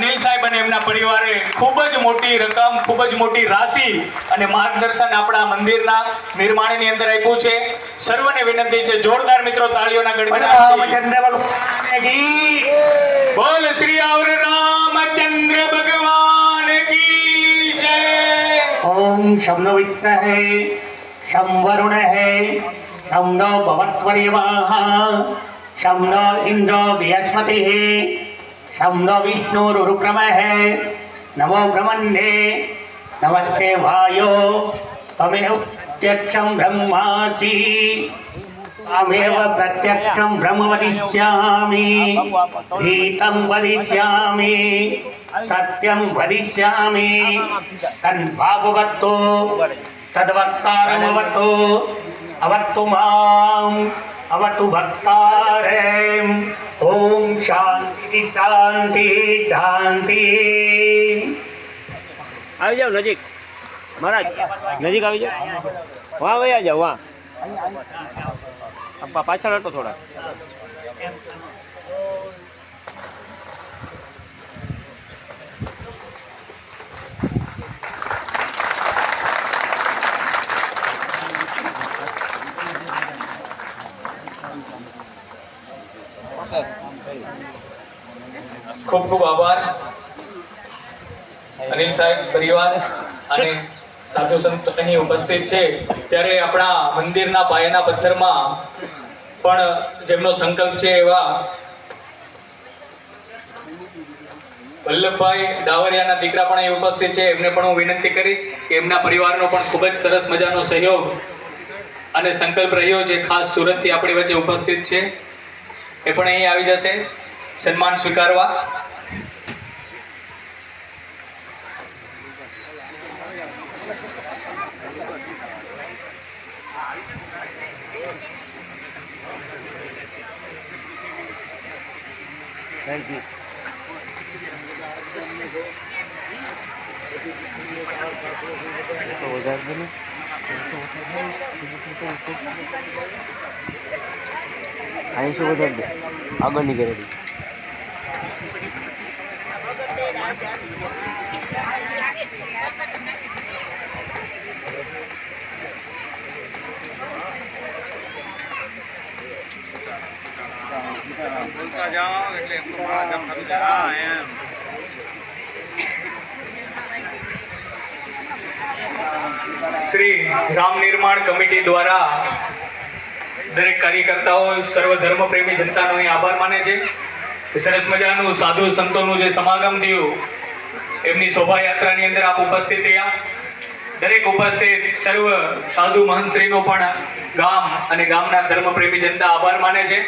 અનિલ સાહેબ અને એમના પરિવારે ખૂબ જ મોટી રકમ, ખૂબ જ મોટી રાશિ અને માર્ગદર્શન આપણા મંદિરના નિર્માણની અંદર આપ્યું છે. સર્વને વિનંતી છે, જોરદાર મિત્રો તાળીઓના ગણગણાટથી બોલ શ્રી और रामचंद्र भगवान की जय. ओम शं नो विद्महे है शं वरुण है शं नो भवत्वर्यमाः शं नो इंद्रो बृहस्पतिः शं नो विष्णुरुक्रमः नमो ब्रह्मणे नमस्ते वायो त्वमेव प्रत्यक्षं ब्रह्मासि अमेव प्रत्यक्षं ब्रह्म वदिष्यामि गीतं वदिष्यामि सत्यं वदिष्यामि तद्भागवतो तद्वक्तारमवतो अवतु माम् अवतु भक्तारेम्. ओम शांति शांति शांति. આવી જાઓ નજીક મહારાજ, નજીક આવી જાઓ. વાહ ભાઈ આ જાઓ, વાહ પાછળ હટો થોડા. ખૂબ ખૂબ આભાર અનિલ સાહેબ પરિવાર અને સાધુ સંત અહીં ઉપસ્થિત છે. ત્યારે આપણા મંદિરના પાયાના પથ્થરમાં પણ જેમનો સંકલ્પ છે એવા વલ્લભભાઈ ડાવરિયાના દીકરા પણ અહીં ઉપસ્થિત છે. એમને પણ હું વિનંતી કરીશ કે એમના પરિવારનો પણ ખૂબ જ સરસ મજાનો સહયોગ અને સંકલ્પ રહ્યો છે. ખાસ સુરતથી આપણી વચ્ચે ઉપસ્થિત છે, એ પણ અહીં આવી જશે સન્માન સ્વીકારવા. Thank you. અહીં શું વધારે દે આગળની કરેલી. બોલતા જાઓ એટલે એમનું માધ્યમ થતું જાય. એમ શ્રી રામ નિર્માણ કમિટી દ્વારા દરેક કાર્યકર્તાઓ, સર્વ ધર્મ પ્રેમી જનતાનો અહીં આભાર માને છે. સરસ મજાનું સાધુ સંતોનું જે સમાગમ થયું, એમની શોભાયાત્રાની અંદર આપ ઉપસ્થિત રહ્યા. દરેક ઉપસ્થિત સર્વ સાધુ મહંતશ્રીનો પણ ગામ અને ગામના ધર્મ પ્રેમી જનતા આભાર માને છે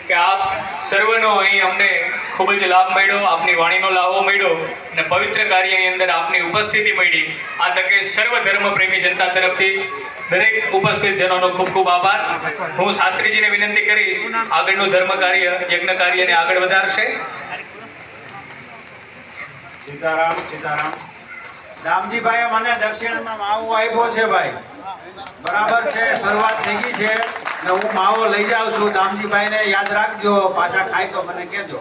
કે આપ સર્વનો અહીં અમને ખૂબ જ લાભ મળ્યો, આપની વાણીનો લાભો મળ્યો અને પવિત્ર કાર્યની અંદર આપની ઉપસ્થિતિ મળી. આ તકે સર્વ ધર્મ પ્રેમી જનતા તરફથી દરેક ઉપસ્થિત જનોનો ખૂબ ખૂબ આભાર. હું શાસ્ત્રીજીને વિનંતી કરીશ આગળનું ધર્મ કાર્ય, યજ્ઞ કાર્યને આગળ વધારશે. સીતારામ સીતારામ. રામજીભાઈએ મને દક્ષિણમાં માવો આપ્યો છે ભાઈ, બરાબર છે, શરૂઆત થઈ ગઈ છે ને હું માવો લઈ જાઉં છું. દામજીભાઈને યાદ રાખજો, પાછા ખાય તો મને કહેજો.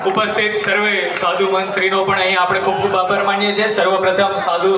ઉપસ્થિત સર્વે સાધુ મંત્રીનો પણ અહીં આપણે ખૂબ ખૂબ આભાર માનીએ છીએ. સર્વપ્રથમ સાધુ